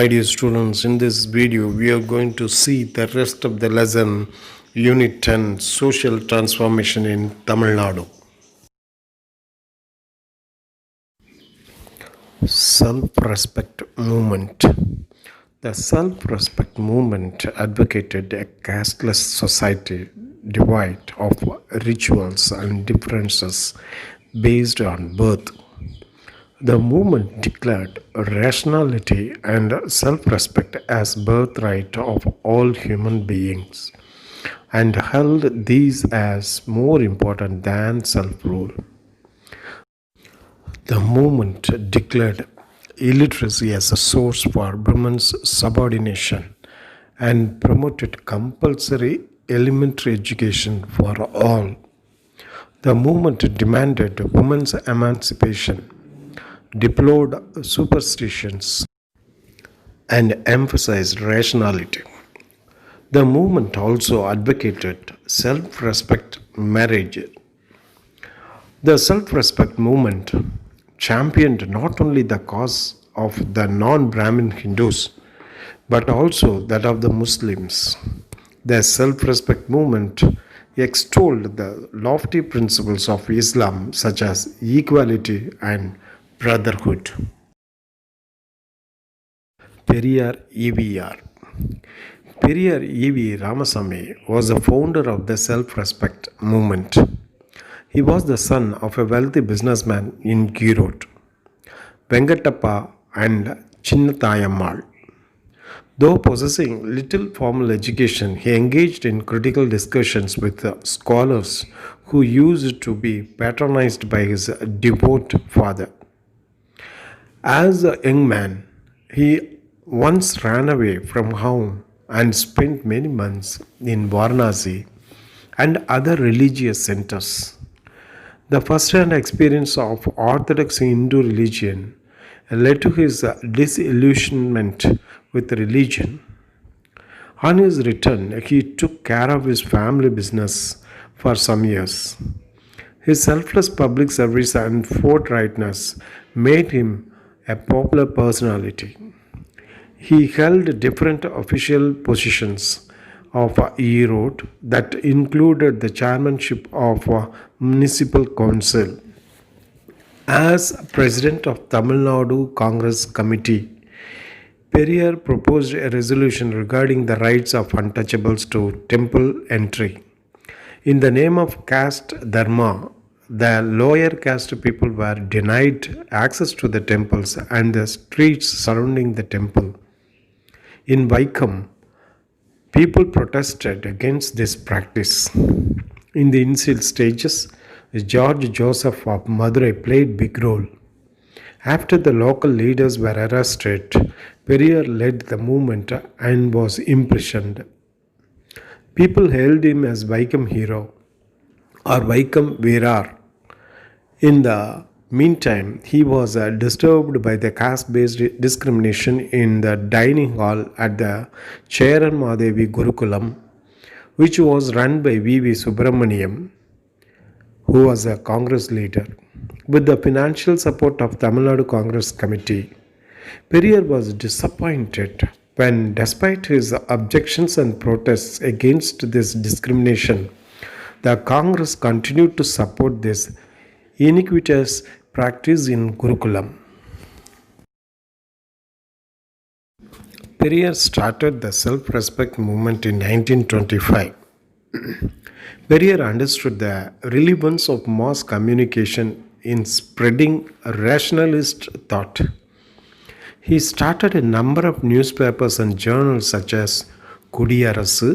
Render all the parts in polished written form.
My dear students, in this video, we are going to see the rest of the lesson, Unit 10, Social Transformation in Tamilnadu. Self-respect movement. The self-respect movement advocated a casteless society devoid of rituals and differences based on birth. The movement declared rationality and self-respect as birthright of all human beings and held these as more important than self-rule. The movement declared illiteracy as a source for women's subordination and promoted compulsory elementary education for all. The movement demanded women's emancipation, deplored superstitions, and emphasized rationality. The movement also advocated self respect marriage. The self respect movement championed not only the cause of the non Brahmin Hindus but also that of the Muslims. The self respect movement extolled the lofty principles of Islam, such as equality and brotherhood. Periyar EVR. Periyar E.V. Ramasamy was the founder of the self respect movement. He was the son of a wealthy businessman in Girot, Venkatappa and Chinnatayammal. Though possessing little formal education, he engaged in critical discussions with scholars who used to be patronized by his devout father. As a young man, he once ran away from home and spent many months in Varanasi and other religious centers. The first-hand experience of Orthodox Hindu religion led to his disillusionment with religion. On his return, he took care of his family business for some years. His selfless public service and forthrightness made him a popular personality. He held different official positions of Erode that included the chairmanship of a municipal council. As president of Tamilnadu Congress Committee, Periyar proposed a resolution regarding the rights of untouchables to temple entry. In the name of caste dharma, the lower caste people were denied access to the temples and the streets surrounding the temple. In Vaikam, people protested against this practice. In the initial stages, George Joseph of Madurai played big role. After the local leaders were arrested, Periyar led the movement and was imprisoned. People hailed him as Vaikam hero or Vaikam Veerar. In the meantime, he was disturbed by the caste-based discrimination in the dining hall at the Cheran Madevi Gurukulam, which was run by V.V. Subramaniam, who was a Congress leader. With the financial support of Tamil Nadu Congress Committee, Periyar was disappointed when, despite his objections and protests against this discrimination, the Congress continued to support this iniquitous practice in Gurukulam. Periyar started the self-respect movement in 1925. Periyar understood the relevance of mass communication in spreading rationalist thought. He started a number of newspapers and journals such as Kudiyarasu,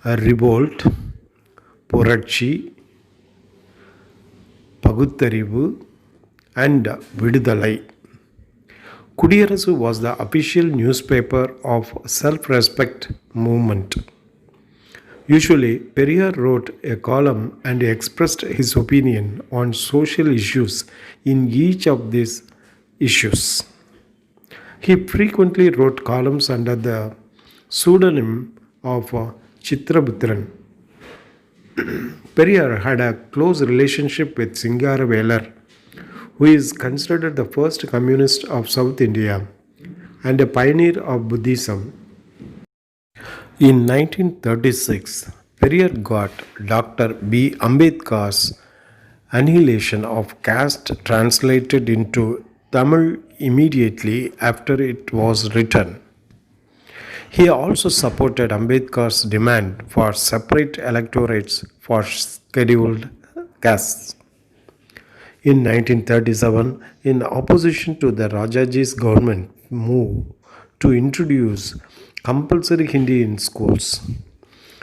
Revolt, Puratchi, Paguttarivu, and Vidudalai. Kudiyarasu was the official newspaper of self-respect movement. Usually, Periyar wrote a column and expressed his opinion on social issues in each of these issues. He frequently wrote columns under the pseudonym of Chitrabutran. Periyar had a close relationship with Singaravelar, who is considered the first communist of South India. and a pioneer of Buddhism. In 1936, Periyar got Dr. B. Ambedkar's Annihilation of Caste translated into Tamil immediately after it was written. He also supported Ambedkar's demand for separate electorates for scheduled castes. In 1937, in opposition to the Rajaji's government move to introduce compulsory Hindi in schools,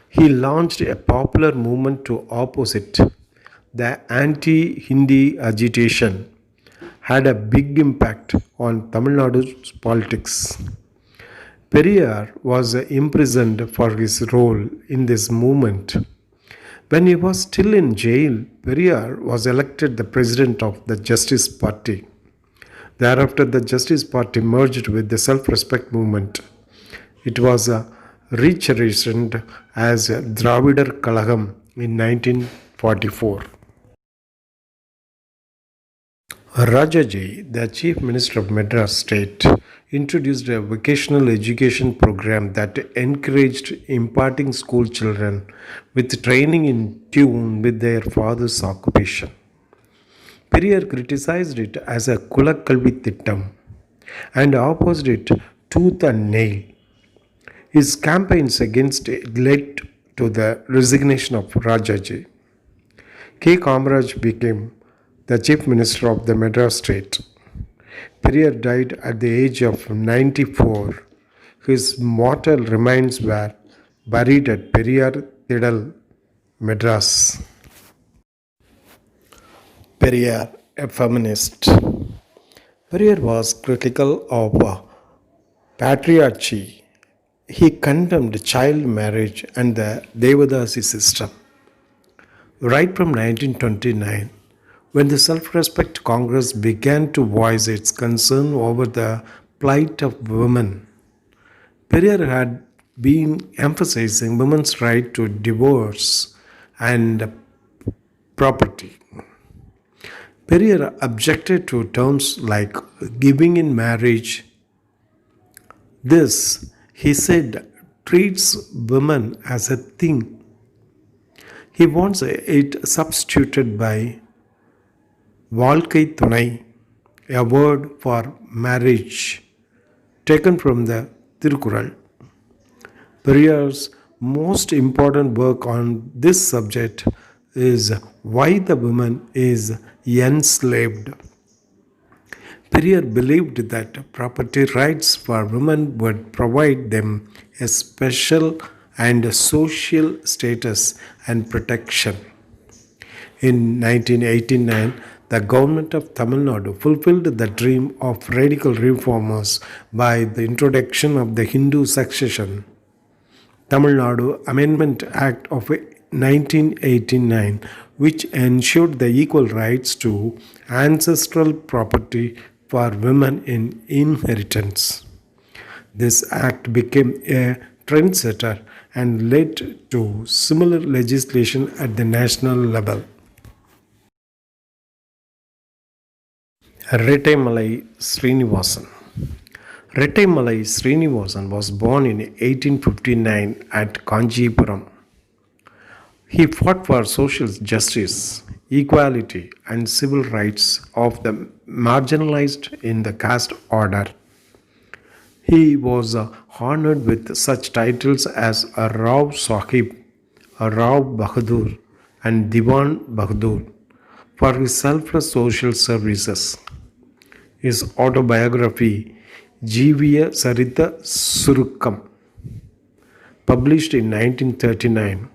he launched a popular movement to opposite. The anti Hindi agitation had a big impact on Tamil Nadu's politics. Periyar was imprisoned for his role in this movement. When he was still in jail, Periyar was elected the president of the Justice Party. Thereafter, the Justice Party merged with the Self Respect movement. It was recherished as Dravidar Kalagam in 1944. Rajaji, the Chief Minister of Madras State, introduced a vocational education program that encouraged imparting school children with training in tune with their father's occupation. Periyar criticized it as a Kulakalvi Tittam and opposed it tooth and nail. His campaigns against it led to the resignation of Rajaji. K. Kamaraj became the Chief Minister of the Madras State. Periyar died at the age of 94. His mortal remains were buried at Periyar Tidal, Madras. Periyar, a feminist. Periyar was critical of patriarchy. He condemned child marriage and the Devadasi system. Right from 1929, when the Self Respect Congress began to voice its concern over the plight of women, Periyar had been emphasizing women's right to divorce and property. Periyar objected to terms like giving in marriage. This, he said, treats women as a thing. He wants it substituted by Valkai Thunai, a word for marriage, taken from the Tirukural. Periyar's most important work on this subject is Why the Woman is Enslaved. Periyar believed that property rights for women would provide them a special and social status and protection. In 1989, the government of Tamil Nadu fulfilled the dream of radical reformers by the introduction of the Hindu Succession Tamil Nadu Amendment Act of 1989, which ensured the equal rights to ancestral property for women in inheritance. This act became a trendsetter and led to similar legislation at the national level. Retaimalai Srinivasan. Retaimalai Srinivasan was born in 1859 at Kanjipuram. He fought for social justice, equality, and civil rights of the marginalized in the caste order. He was honored with such titles as a Rao Sahib, a Rao Bahadur, and Diwan Bahadur for his selfless social services. His autobiography, Jeeviya Sarita Surukam, published in 1939,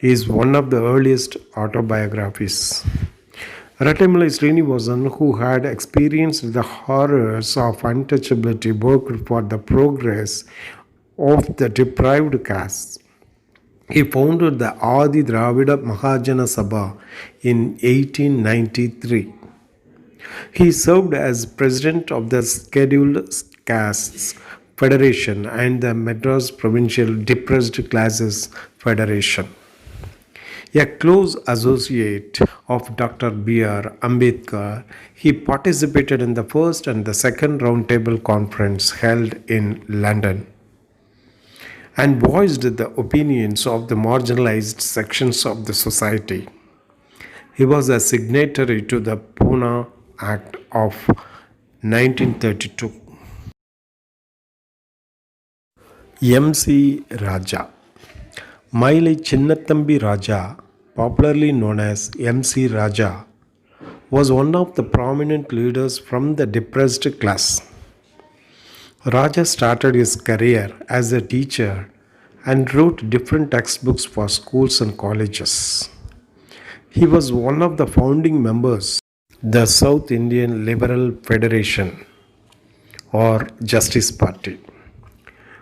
is one of the earliest autobiographies. Rattamallai Srinivasan, who had experienced the horrors of untouchability, worked for the progress of the deprived castes. He founded the Adi Dravida Mahajana Sabha in 1893. He served as president of the Scheduled Castes Federation and the Madras Provincial Depressed Classes Federation. A close associate of Dr. B.R. Ambedkar, he participated in the first and the second roundtable conference held in London and voiced the opinions of the marginalized sections of the society. He was a signatory to the Pune Act of 1932. M.C. Raja. Mailai Chinnathambi Raja, popularly known as M.C. Raja, was one of the prominent leaders from the depressed class. Raja started his career as a teacher and wrote different textbooks for schools and colleges. He was one of the founding members of the South Indian Liberal Federation or Justice Party.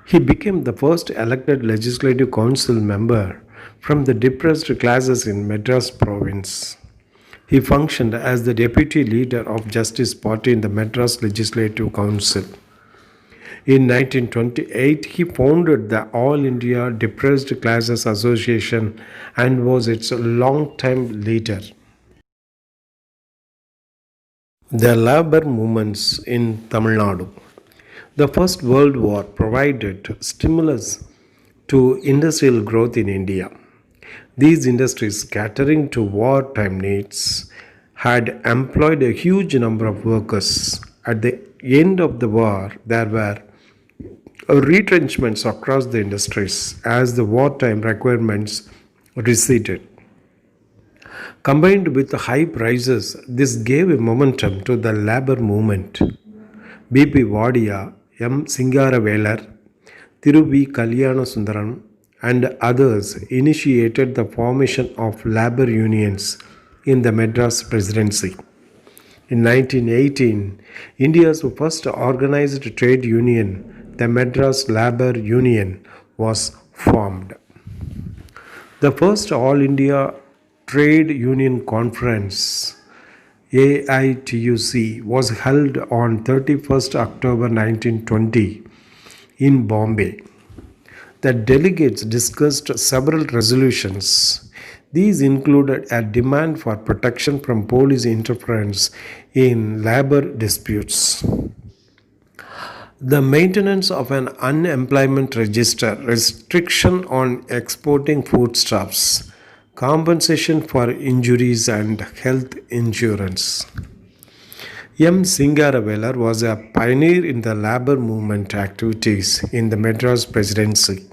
He became the first elected legislative council member from the depressed classes in Madras province. He functioned as the deputy leader of Justice Party in the Madras Legislative Council. In 1928, he founded the All India Depressed Classes Association and was its long-time leader. The labor movements in Tamilnadu. The First World War provided stimulus to industrial growth in India. These industries, catering to wartime needs, had employed a huge number of workers. At the end of the war, there were retrenchments across the industries as the wartime requirements receded. Combined with the high prices, this gave a momentum to the labor movement. B.P. Vadia, M. Singaravelar, Thiru V. Kalyanasudaram, and others initiated the formation of labor unions in the Madras Presidency. In 1918, India's first organized trade union, the Madras Labour Union, was formed. The first All India Trade Union Conference AITUC was held on 31st October 1920 in Bombay. The delegates discussed several resolutions. These included a demand for protection from police interference in labor disputes, the maintenance of an unemployment register, restriction on exporting foodstuffs, compensation for injuries, and health insurance. M. Singaravelar was a pioneer in the labor movement activities in the Madras Presidency.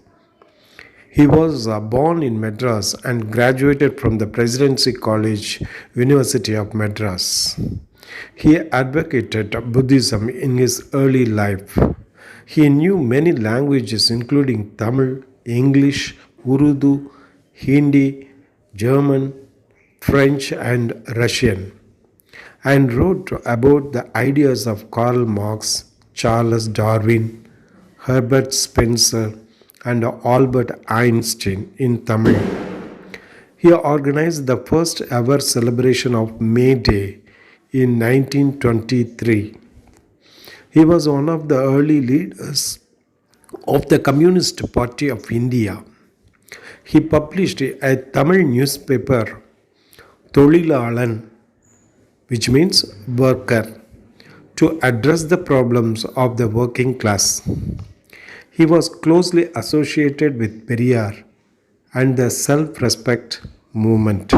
He was born in Madras and graduated from the Presidency College, University of Madras. He advocated Buddhism in his early life. He knew many languages including Tamil, English, Urdu, Hindi, German, French, and Russian, and wrote about the ideas of Karl Marx, Charles Darwin, Herbert Spencer, and Albert Einstein in Tamil. He organized the first ever celebration of May Day in 1923. He was one of the early leaders of the Communist Party of India. He published a Tamil newspaper, Tholilalan, which means worker, to address the problems of the working class. He was closely associated with Periyar and the self-respect movement.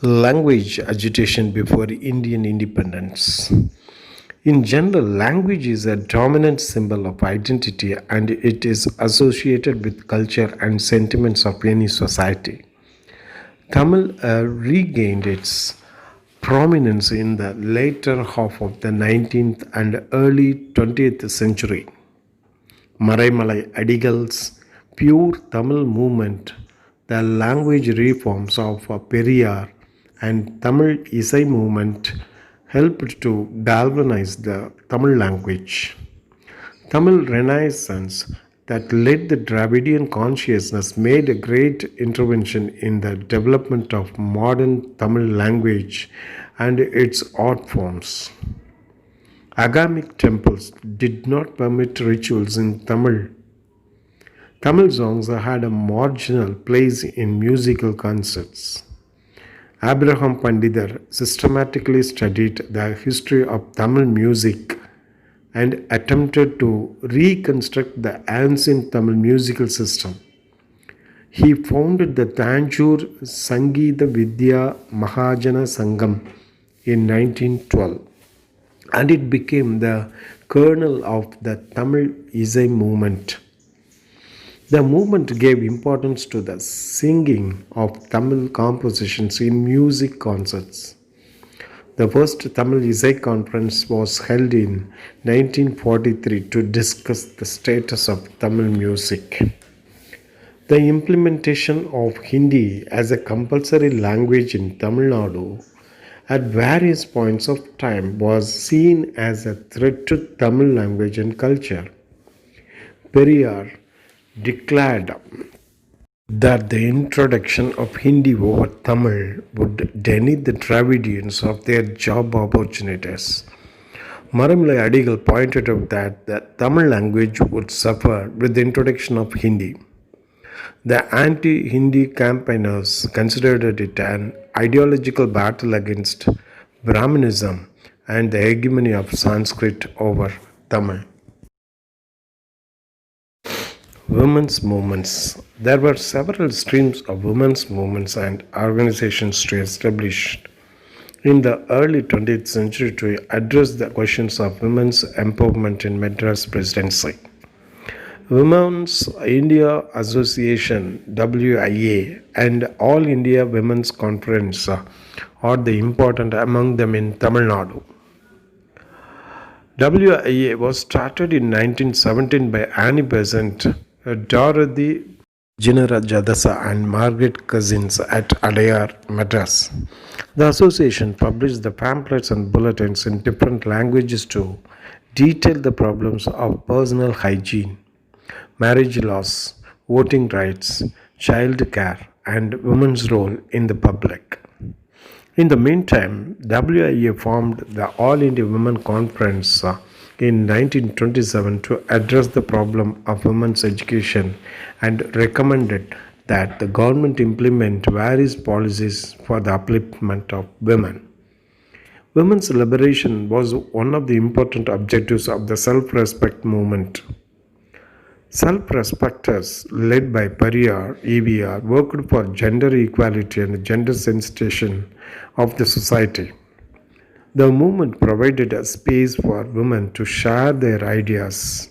Language agitation before Indian independence. In general, language is a dominant symbol of identity and it is associated with culture and sentiments of any society. Tamil regained its prominence in the later half of the 19th and early 20th century. Maraimalai Adigal's pure Tamil movement, the language reforms of Periyar, and Tamil Isai movement helped to galvanize the Tamil language. Tamil Renaissance that led the Dravidian consciousness made a great intervention in the development of modern Tamil language and its art forms. Agamic temples did not permit rituals in Tamil. Tamil songs had a marginal place in musical concerts. Abraham Pandidar systematically studied the history of Tamil music and attempted to reconstruct the ancient Tamil musical system. He founded the Tanjore Sangeeta Vidya Mahajana Sangam in 1912, and it became the kernel of the Tamil Isai movement. The movement gave importance to the singing of Tamil compositions in music concerts. The first Tamil Isai conference was held in 1943 to discuss the status of Tamil music. The implementation of Hindi as a compulsory language in Tamil Nadu at various points of time was seen as a threat to Tamil language and culture. Periyar declared that the introduction of Hindi over Tamil would deny the Dravidians of their job opportunities. Maramilai Adigal pointed out that the Tamil language would suffer with the introduction of Hindi. The anti-Hindi campaigners considered it an ideological battle against Brahmanism and the hegemony of Sanskrit over Tamil. Women's movements. There were several streams of women's movements and organizations to establish in the early 20th century to address the questions of women's empowerment in Madras Presidency. Women's India Association WIA and All India Women's Conference are the important among them in Tamil Nadu. WIA was started in 1917 by Annie Besant, Dorothy Jinara Jadasa and Margaret Cousins at Adayar, Madras. The association published the pamphlets and bulletins in different languages to detail the problems of personal hygiene, marriage laws, voting rights, child care, and women's role in the public. In the meantime, WIA formed the All India Women Conference in 1927 to address the problem of women's education and recommended that the government implement various policies for the upliftment of women. Women's liberation was one of the important objectives of the self-respect movement. Self-respecters led by Periyar, EVR, worked for gender equality and gender sensitization of the society. The movement provided a space for women to share their ideas.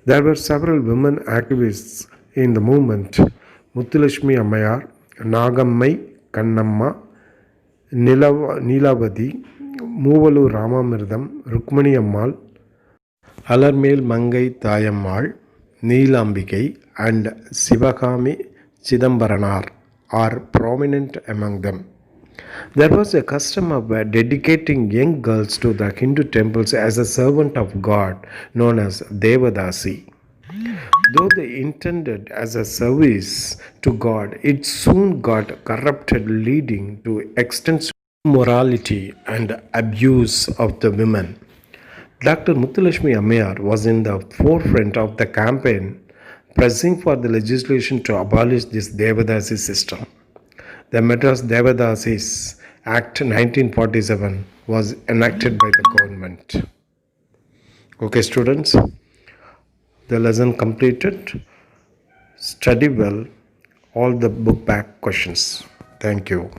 There were several women activists in the movement: Muthulashmi Ammayar, Nagammai Kannamma, Nilavadi, Moovalu Ramamirdam, Rukmani Ammal, Alarmel Mangai Thayammal, Neelambikai, and Sivakami Chidambaranar are prominent among them. There was a custom of dedicating young girls to the Hindu temples as a servant of God known as Devadasi. Though they intended as a service to God, it soon got corrupted, leading to extensive immorality and abuse of the women. Dr. Muthulashmi Ammayar was in the forefront of the campaign pressing for the legislation to abolish this Devadasi system. The Madras Devadasis Act 1947 was enacted by the government. Okay, students, the lesson completed. Study well all the book back questions. Thank you.